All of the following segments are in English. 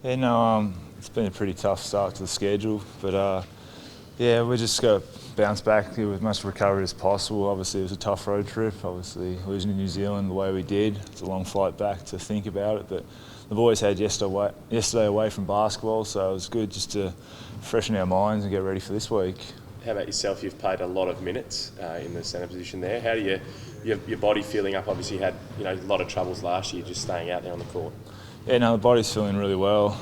Yeah, no, it's been a pretty tough start to the schedule, but yeah, we just got to bounce back with as much recovery as possible. Obviously, it was a tough road trip. Obviously, losing to New Zealand the way we did, it's a long flight back to think about it. But the boys had yesterday away from basketball, so it was good just to freshen our minds and get ready for this week. How about yourself? You've played a lot of minutes in the centre position there. How do your body feeling up? Obviously, you had a lot of troubles last year just staying out there on the court. Yeah, no, the body's feeling really well.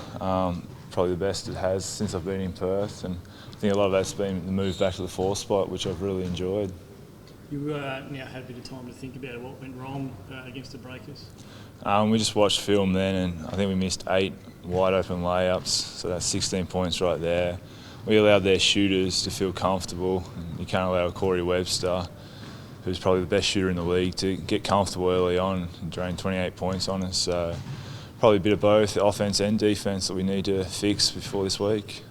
Probably the best it has since I've been in Perth, and I think a lot of that's been the move back to the 4 spot, which I've really enjoyed. You now had a bit of time to think about what went wrong against the Breakers. We just watched film then, and I think we missed 8 wide open layups, so that's 16 points right there. We allowed their shooters to feel comfortable. You can't allow Corey Webster, who's probably the best shooter in the league, to get comfortable early on and drain 28 points on us. So probably a bit of both, offence and defence, that we need to fix before this week.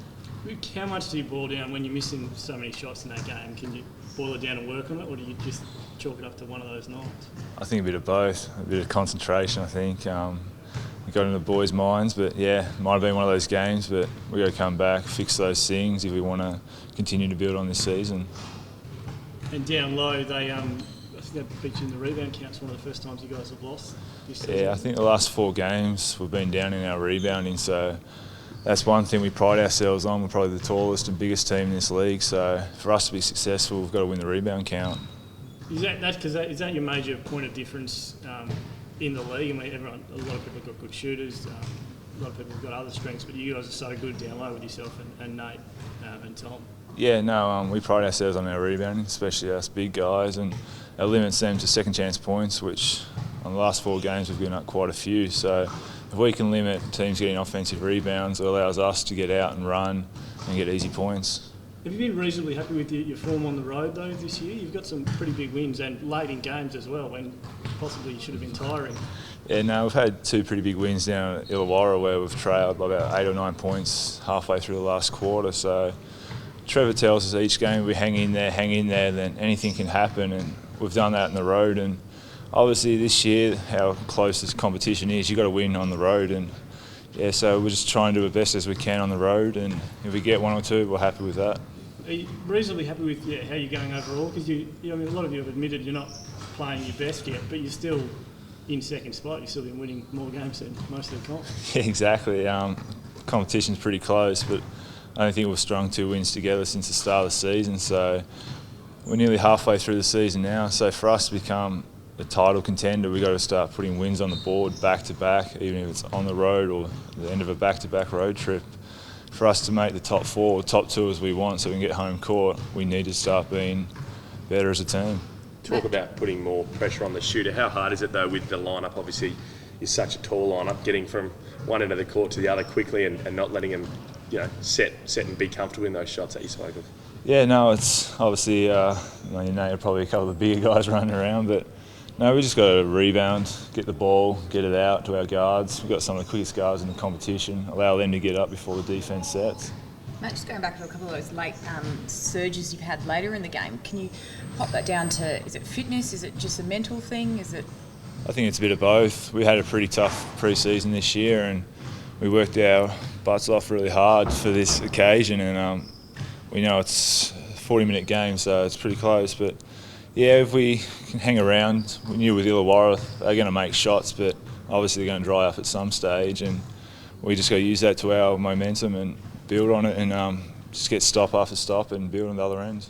How much do you boil down when you're missing so many shots in that game? Can you boil it down and work on it, or do you just chalk it up to one of those nights? I think a bit of both, a bit of concentration, I think. It got in the boys' minds, but yeah, it might have been one of those games, but we got to come back, fix those things if we want to continue to build on this season. And down low, I think they beat you in the rebound counts, one of the first times you guys have lost this season. Yeah, I think the last 4 games we've been down in our rebounding, so that's one thing we pride ourselves on. We're probably the tallest and biggest team in this league, so for us to be successful, we've got to win the rebound count. Is that your major point of difference in the league? I mean, a lot of people have got good shooters, a lot of people have got other strengths, but you guys are so good down low with yourself and Nate and Tom. Yeah, no, we pride ourselves on our rebounding, especially us big guys, and it limits them to second chance points, which on the last 4 games we've given up quite a few. So if we can limit teams getting offensive rebounds, it allows us to get out and run and get easy points. Have you been reasonably happy with your form on the road though this year? You've got some pretty big wins and late in games as well, when possibly you should have been tiring. Yeah, no, we've had 2 pretty big wins down at Illawarra where we've trailed by about 8 or 9 points halfway through the last quarter. So Trevor tells us each game we hang in there, then anything can happen, and we've done that on the road. And obviously this year, how close this competition is, you've got to win on the road, and yeah, so we're just trying to do the best as we can on the road, and if we get 1 or 2, we're happy with that. Are you reasonably happy with how you're going overall? Because I mean, a lot of you have admitted you're not playing your best yet, but you're still in second spot. You've still been winning more games than most of the comp. Yeah, exactly. Competition's pretty close, but I don't think we've strung 2 wins together since the start of the season, so we're nearly halfway through the season now. So for us to become a title contender, we've got to start putting wins on the board back to back, even if it's on the road or the end of a back-to-back road trip. For us to make the top 4 or top 2 as we want so we can get home court, we need to start being better as a team. Talk about putting more pressure on the shooter. How hard is it though with the lineup? Obviously, you're such a tall lineup, getting from one end of the court to the other quickly and not letting them set and be comfortable in those shots that you spoke of. Yeah, no, it's obviously, you know probably a couple of the bigger guys running around, but no, we just got to rebound, get the ball, get it out to our guards. We've got some of the quickest guards in the competition, allow them to get up before the defence sets. Matt, just going back to a couple of those late surges you've had later in the game, can you pop that down to, is it fitness, is it just a mental thing, is it? I think it's a bit of both. We had a pretty tough pre-season this year, and we worked our butts off really hard for this occasion, and we know it's a 40-minute game, so it's pretty close. But yeah, if we can hang around, we knew with Illawarra they're going to make shots, but obviously they're going to dry up at some stage, and we just got to use that to our momentum and build on it, and just get stop after stop and build on the other end.